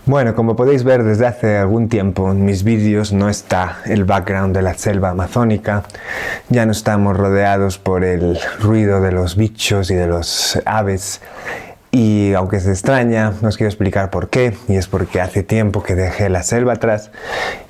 Bueno, como podéis ver desde hace algún tiempo en mis vídeos no está el background de la selva amazónica, ya no estamos rodeados por el ruido de los bichos y de los aves. Y aunque se extraña, no os quiero explicar por qué, y es porque hace tiempo que dejé la selva atrás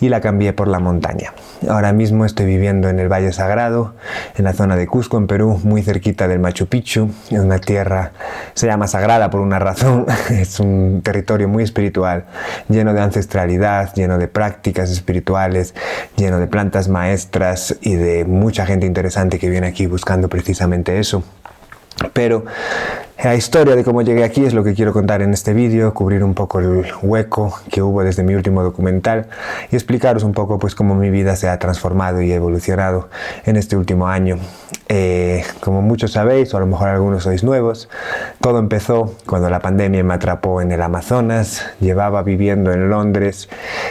y la cambié por la montaña. Ahora mismo estoy viviendo en el Valle Sagrado, en la zona de Cusco, en Perú, muy cerquita del Machu Picchu. Es una tierra, se llama sagrada por una razón, es un territorio muy espiritual, lleno de ancestralidad, lleno de prácticas espirituales, lleno de plantas maestras y de mucha gente interesante que viene aquí buscando precisamente eso. Pero la historia de cómo llegué aquí es lo que quiero contar en este vídeo, cubrir un poco el hueco que hubo desde mi último documental y explicaros un poco pues cómo mi vida se ha transformado y evolucionado en este último año. Como muchos sabéis, o a lo mejor algunos sois nuevos, todo empezó cuando la pandemia me atrapó en el Amazonas. Llevaba viviendo en Londres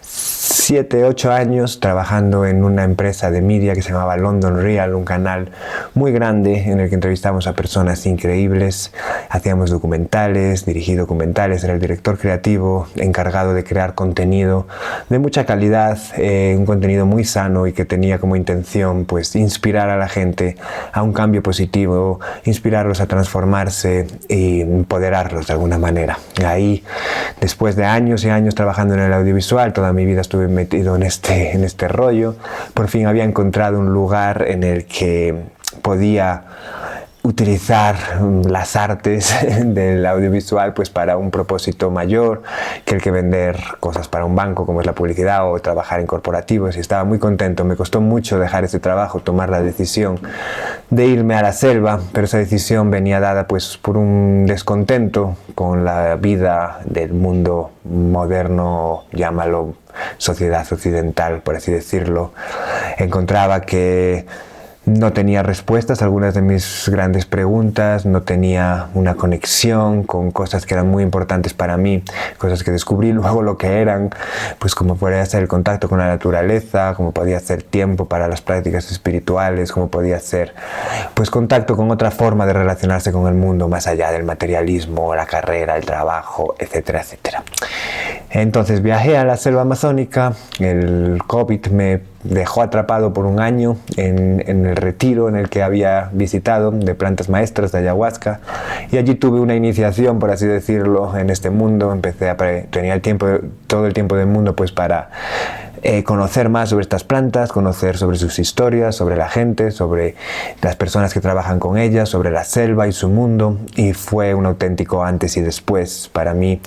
7, 8 años trabajando en una empresa de media que se llamaba London Real, un canal muy grande en el que entrevistamos a personas increíbles, hacíamos documentales, dirigí documentales, era el director creativo encargado de crear contenido de mucha calidad, un contenido muy sano y que tenía como intención pues inspirar a la gente a un cambio positivo, inspirarlos a transformarse y empoderarlos de alguna manera. Ahí, después de años y años trabajando en el audiovisual, toda mi vida estuve metido en este rollo, por fin había encontrado un lugar en el que podía utilizar las artes del audiovisual pues para un propósito mayor que el que vender cosas para un banco como es la publicidad o trabajar en corporativos, y estaba muy contento. Me costó mucho dejar ese trabajo, tomar la decisión de irme a la selva, pero esa decisión venía dada pues por un descontento con la vida del mundo moderno, llámalo sociedad occidental por así decirlo. Encontraba que no tenía respuestas a algunas de mis grandes preguntas, no tenía una conexión con cosas que eran muy importantes para mí, cosas que descubrí luego lo que eran, pues como podía ser el contacto con la naturaleza, como podía ser tiempo para las prácticas espirituales, como podía ser pues contacto con otra forma de relacionarse con el mundo más allá del materialismo, la carrera, el trabajo, etcétera, etcétera. Entonces viajé a la selva amazónica, el COVID me dejó atrapado por un año en el retiro en el que había visitado de plantas maestras de ayahuasca, y allí tuve una iniciación, por así decirlo, en este mundo. Tenía todo el tiempo del mundo pues para conocer más sobre estas plantas, conocer sobre sus historias, sobre la gente, sobre las personas que trabajan con ellas, sobre la selva y su mundo, y fue un auténtico antes y después. Para mí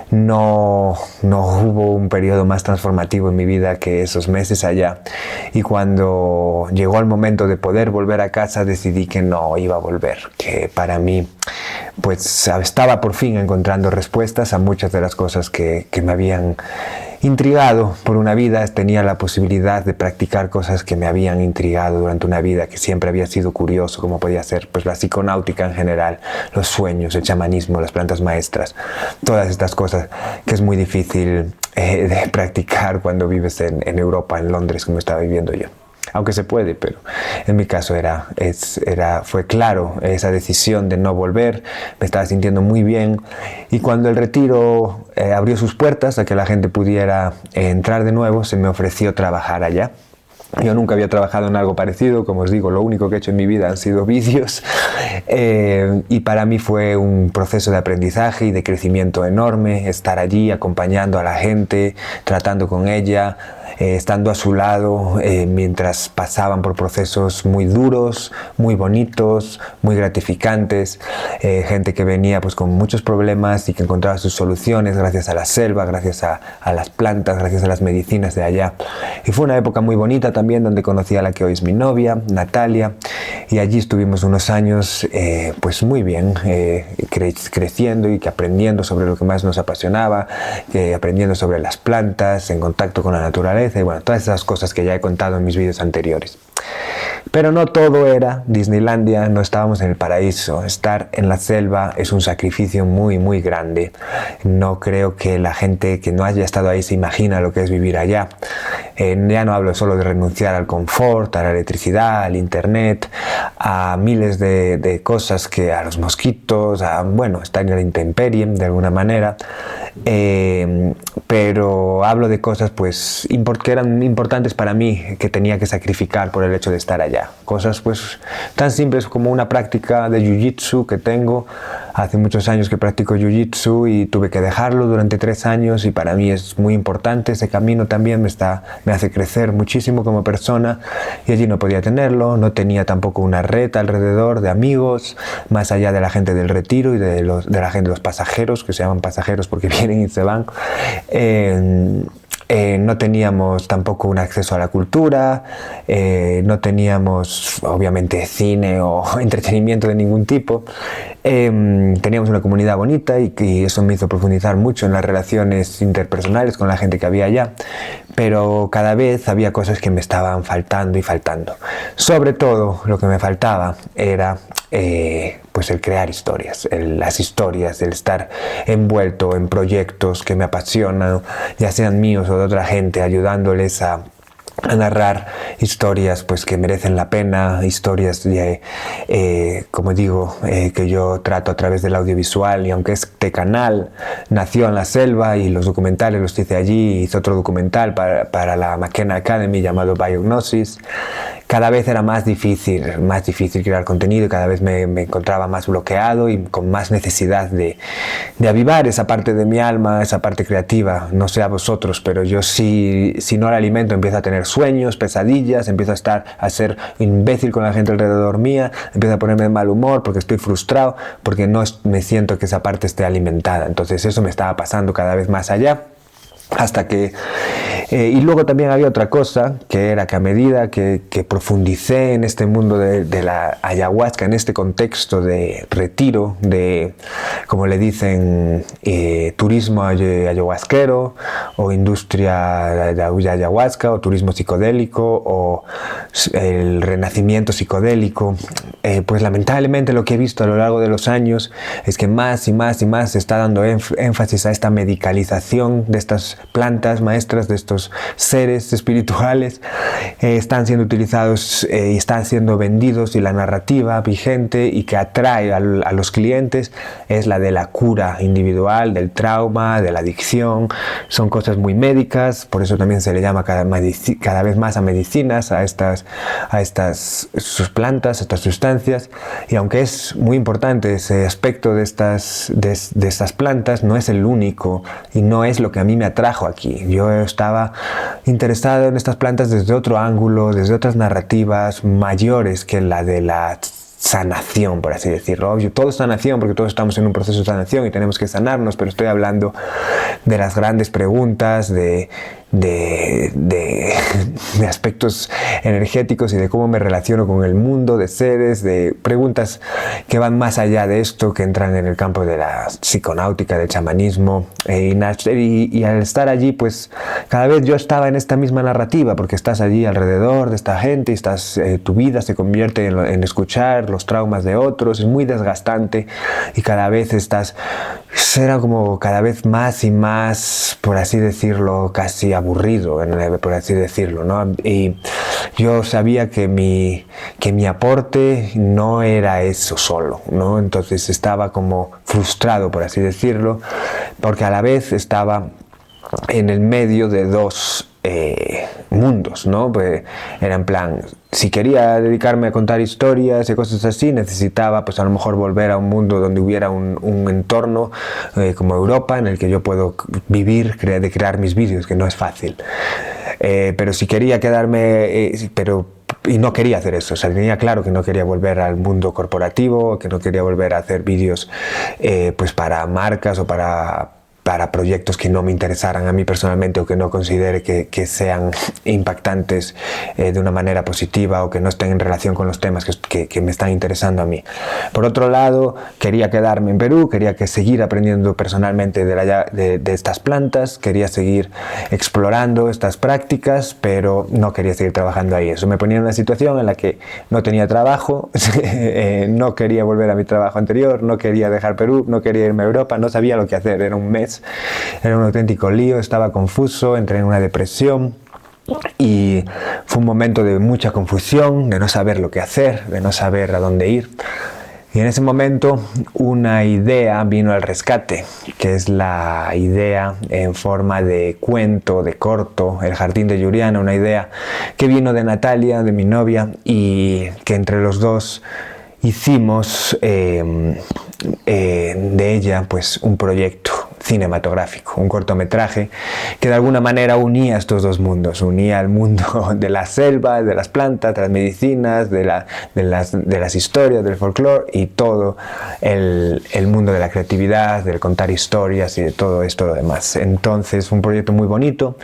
no hubo un periodo más transformativo en mi vida que esos meses allá, y cuando llegó el momento de poder volver a casa decidí que no iba a volver, que para mí pues estaba por fin encontrando respuestas a muchas de las cosas que me habían intrigado por una vida. Tenía la posibilidad de practicar cosas que me habían intrigado durante una vida, que siempre había sido curioso, como podía ser pues la psiconáutica en general, los sueños, el chamanismo, las plantas maestras, todas estas cosas que es muy difícil de practicar cuando vives en Europa, en Londres, como estaba viviendo yo. Aunque se puede, pero en mi caso fue claro esa decisión de no volver. Me estaba sintiendo muy bien, y cuando el retiro abrió sus puertas a que la gente pudiera entrar de nuevo, se me ofreció trabajar allá. Yo nunca había trabajado en algo parecido, como os digo, lo único que he hecho en mi vida han sido vídeos, y para mí fue un proceso de aprendizaje y de crecimiento enorme, estar allí acompañando a la gente, tratando con ella, estando a su lado mientras pasaban por procesos muy duros, muy bonitos, muy gratificantes, gente que venía pues con muchos problemas y que encontraba sus soluciones gracias a la selva, gracias a las plantas, gracias a las medicinas de allá. Y fue una época muy bonita también, donde conocí a la que hoy es mi novia, Natalia, y allí estuvimos unos años pues muy bien, creciendo y aprendiendo sobre lo que más nos apasionaba, aprendiendo sobre las plantas, en contacto con la naturaleza, y bueno, todas esas cosas que ya he contado en mis vídeos anteriores. Pero no todo era Disneylandia, no estábamos en el paraíso. Estar en la selva es un sacrificio muy, muy grande. No creo que la gente que no haya estado ahí se imagina lo que es vivir allá. Ya no hablo solo de renunciar al confort, a la electricidad, al internet, a miles de cosas, que a los mosquitos, bueno, estar en la intemperie de alguna manera. hablo de cosas pues que eran importantes para mí, que tenía que sacrificar por el hecho de estar allá. Cosas pues tan simples como una práctica de jiu-jitsu que tengo. Hace muchos años que practico jiu-jitsu y tuve que dejarlo durante 3 años, y para mí es muy importante. Ese camino también me hace crecer muchísimo como persona, y allí no podía tenerlo. No tenía tampoco una red alrededor de amigos, más allá de la gente del retiro y de la gente de los pasajeros, que se llaman pasajeros porque vienen y se van. No teníamos tampoco un acceso a la cultura, no teníamos obviamente cine o entretenimiento de ningún tipo. Teníamos una comunidad bonita y eso me hizo profundizar mucho en las relaciones interpersonales con la gente que había allá, pero cada vez había cosas que me estaban faltando y faltando. Sobre todo lo que me faltaba era pues el crear historias, las historias, el estar envuelto en proyectos que me apasionan, ya sean míos o de otra gente, ayudándoles a narrar historias pues que merecen la pena, historias como digo, que yo trato a través del audiovisual. Y aunque este canal nació en la selva y los documentales los hice allí, hice otro documental para la McKenna Academy llamado Biognosis, cada vez era más difícil crear contenido, y cada vez me encontraba más bloqueado y con más necesidad de avivar esa parte de mi alma, esa parte creativa. No sé a vosotros, pero yo si no la alimento empiezo a tener sueños, pesadillas, empiezo a ser imbécil con la gente alrededor mía, empiezo a ponerme de mal humor porque estoy frustrado, porque no me siento que esa parte esté alimentada. Entonces eso me estaba pasando cada vez más allá, hasta que y luego también había otra cosa, que era que a medida que profundicé en este mundo de la ayahuasca, en este contexto de retiro, de, como le dicen, turismo ayahuasquero, o industria de ayahuasca, o turismo psicodélico, o el renacimiento psicodélico, pues lamentablemente lo que he visto a lo largo de los años es que más y más y más se está dando énfasis a esta medicalización de estas plantas maestras, de estos seres espirituales. Están siendo utilizados y están siendo vendidos, y la narrativa vigente y que atrae a los clientes es la de la cura individual, del trauma, de la adicción. Son cosas muy médicas, por eso también se le llama cada vez más a medicinas, a estas sus plantas, estas sustancias. Y aunque es muy importante ese aspecto de estas plantas, no es el único y no es lo que a mí me atrajo aquí. Yo estaba interesado en estas plantas desde otro ángulo, desde otras narrativas mayores que la de la sanación, por así decirlo. Todo es sanación porque todos estamos en un proceso de sanación y tenemos que sanarnos, pero estoy hablando de las grandes preguntas, de aspectos energéticos y de cómo me relaciono con el mundo, de seres, de preguntas que van más allá de esto, que entran en el campo de la psiconáutica, del chamanismo, y al estar allí pues cada vez yo estaba en esta misma narrativa, porque estás allí alrededor de esta gente y tu vida se convierte en escuchar los traumas de otros. Es muy desgastante y cada vez era como cada vez más y más, por así decirlo, casi aburrido, por así decirlo, ¿no? Y yo sabía que mi aporte no era eso solo, ¿no? Entonces estaba como frustrado, por así decirlo, porque a la vez estaba en el medio de dos mundos, ¿no? Pues era en plan, si quería dedicarme a contar historias y cosas así, necesitaba pues a lo mejor volver a un mundo donde hubiera un entorno como Europa, en el que yo puedo vivir, crear mis vídeos, que no es fácil. Pero si quería quedarme, y no quería hacer eso, o sea, tenía claro que no quería volver al mundo corporativo, que no quería volver a hacer vídeos pues para marcas o para proyectos que no me interesaran a mí personalmente, o que no considere que sean impactantes de una manera positiva, o que no estén en relación con los temas que me están interesando a mí. Por otro lado, quería quedarme en Perú, quería seguir aprendiendo personalmente de estas plantas, quería seguir explorando estas prácticas, pero no quería seguir trabajando ahí. Eso me ponía en una situación en la que no tenía trabajo, no quería volver a mi trabajo anterior, no quería dejar Perú, no quería irme a Europa, no sabía lo que hacer. Era un mes, era un auténtico lío, estaba confuso, entré en una depresión y fue un momento de mucha confusión, de no saber lo que hacer, de no saber a dónde ir. Y en ese momento una idea vino al rescate, que es la idea en forma de cuento, de corto, El jardín de Yuriana, una idea que vino de Natalia, de mi novia, y que entre los dos hicimos de ella pues un proyecto cinematográfico, un cortometraje que de alguna manera unía estos dos mundos, unía el mundo de la selva, de las plantas, de las medicinas, de las historias, del folclore y todo el mundo de la creatividad, del contar historias y de todo esto lo demás. Entonces fue un proyecto muy bonito,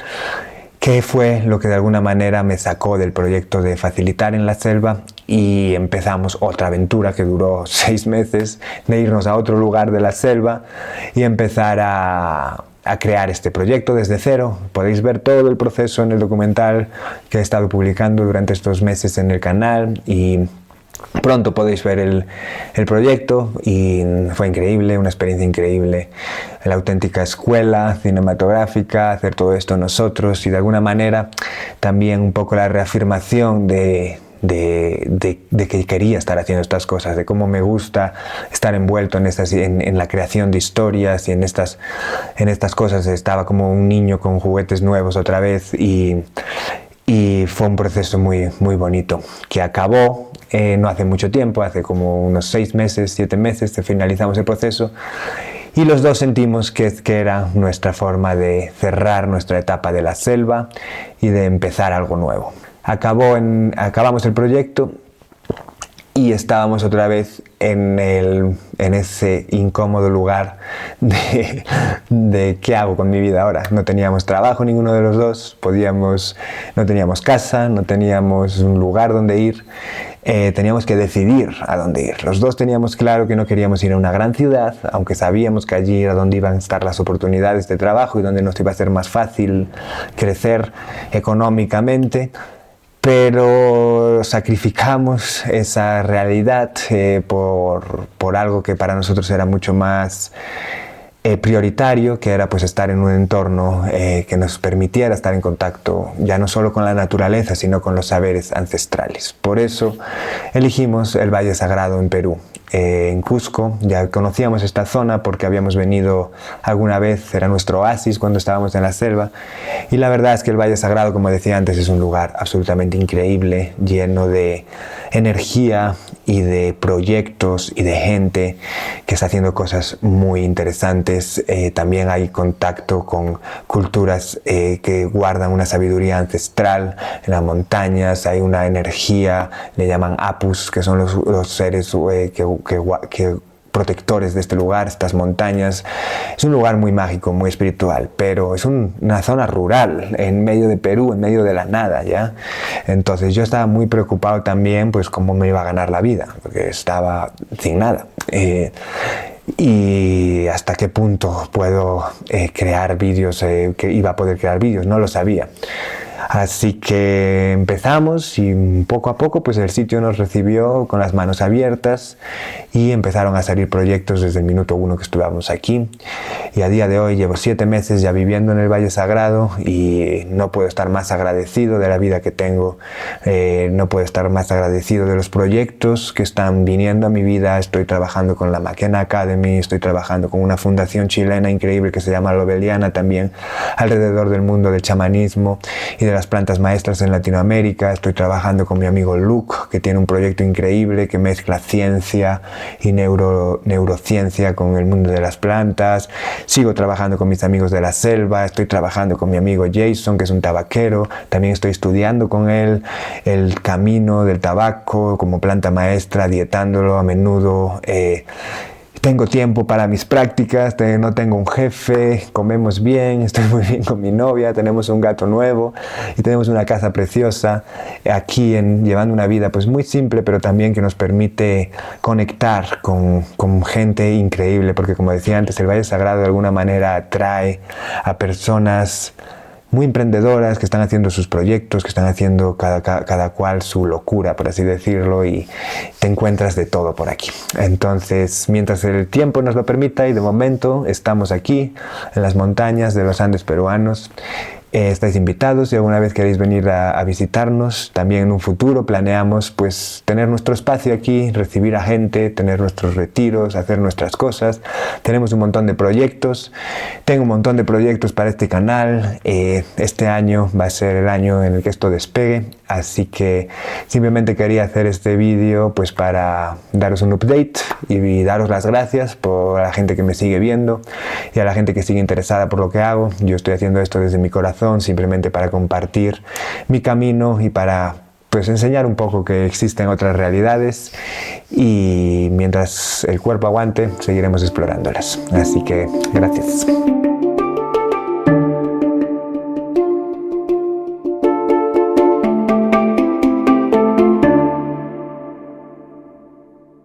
que fue lo que de alguna manera me sacó del proyecto de facilitar en la selva, y empezamos otra aventura que duró 6 meses, de irnos a otro lugar de la selva y empezar a crear este proyecto desde cero. Podéis ver todo el proceso en el documental que he estado publicando durante estos meses en el canal, y pronto podéis ver el proyecto. Y fue increíble, una experiencia increíble, la auténtica escuela cinematográfica, hacer todo esto nosotros, y de alguna manera también un poco la reafirmación de que quería estar haciendo estas cosas, de cómo me gusta estar envuelto en la creación de historias y en estas cosas. Estaba como un niño con juguetes nuevos otra vez, y fue un proceso muy, muy bonito que acabó no hace mucho tiempo, hace como unos 6 meses, 7 meses que finalizamos el proceso, y los dos sentimos que era nuestra forma de cerrar nuestra etapa de la selva y de empezar algo nuevo. Acabamos el proyecto y estábamos otra vez en ese incómodo lugar de qué hago con mi vida ahora. No teníamos trabajo ninguno de los dos, no teníamos casa, no teníamos un lugar donde ir, teníamos que decidir a dónde ir. Los dos teníamos claro que no queríamos ir a una gran ciudad, aunque sabíamos que allí era donde iban a estar las oportunidades de trabajo y donde nos iba a ser más fácil crecer económicamente. Pero sacrificamos esa realidad por algo que para nosotros era mucho más prioritario, que era pues estar en un entorno que nos permitiera estar en contacto ya no solo con la naturaleza, sino con los saberes ancestrales. Por eso elegimos el Valle Sagrado en Perú. En Cusco ya conocíamos esta zona porque habíamos venido alguna vez, era nuestro oasis cuando estábamos en la selva, y la verdad es que el Valle Sagrado, como decía antes, es un lugar absolutamente increíble, lleno de energía y de proyectos y de gente que está haciendo cosas muy interesantes. También hay contacto con culturas que guardan una sabiduría ancestral. En las montañas hay una energía, le llaman apus, que son los seres que protectores de este lugar, estas montañas. Es un lugar muy mágico, muy espiritual, pero es una zona rural, en medio de Perú, en medio de la nada, ¿ya? Entonces yo estaba muy preocupado también, pues cómo me iba a ganar la vida, porque estaba sin nada. Y hasta qué punto puedo crear vídeos, que iba a poder crear vídeos, no lo sabía. Así que empezamos, y poco a poco pues el sitio nos recibió con las manos abiertas, y empezaron a salir proyectos desde el minuto 1 que estuvimos aquí. Y a día de hoy llevo 7 meses ya viviendo en el Valle Sagrado, y no puedo estar más agradecido de la vida que tengo, no puedo estar más agradecido de los proyectos que están viniendo a mi vida. Estoy trabajando con la Maquena Academy, estoy trabajando con una fundación chilena increíble que se llama Lobeliana, también alrededor del mundo del chamanismo y de las plantas maestras en Latinoamérica. Estoy trabajando con mi amigo Luke, que tiene un proyecto increíble que mezcla ciencia y neurociencia con el mundo de las plantas. Sigo trabajando con mis amigos de la selva, estoy trabajando con mi amigo Jason, que es un tabaquero. También estoy estudiando con él el camino del tabaco como planta maestra, dietándolo a menudo. Tengo tiempo para mis prácticas, no tengo un jefe, comemos bien, estoy muy bien con mi novia, tenemos un gato nuevo y tenemos una casa preciosa aquí, llevando una vida pues muy simple, pero también que nos permite conectar con gente increíble, porque como decía antes, el Valle Sagrado de alguna manera atrae a personas muy emprendedoras que están haciendo sus proyectos, que están haciendo cada cual su locura, por así decirlo, y te encuentras de todo por aquí. Entonces, mientras el tiempo nos lo permita, y de momento estamos aquí en las montañas de los Andes peruanos, Estáis invitados si alguna vez queréis venir a visitarnos. También en un futuro planeamos pues tener nuestro espacio aquí, recibir a gente, tener nuestros retiros, hacer nuestras cosas. Tenemos un montón de proyectos. Tengo un montón de proyectos para este canal. Este año va a ser el año en el que esto despegue, así que simplemente quería hacer este vídeo pues para daros un update y daros las gracias por la gente que me sigue viendo y a la gente que sigue interesada por lo que hago. Yo estoy haciendo esto desde mi corazón, simplemente para compartir mi camino y para pues enseñar un poco que existen otras realidades, y mientras el cuerpo aguante seguiremos explorándolas. Así que gracias.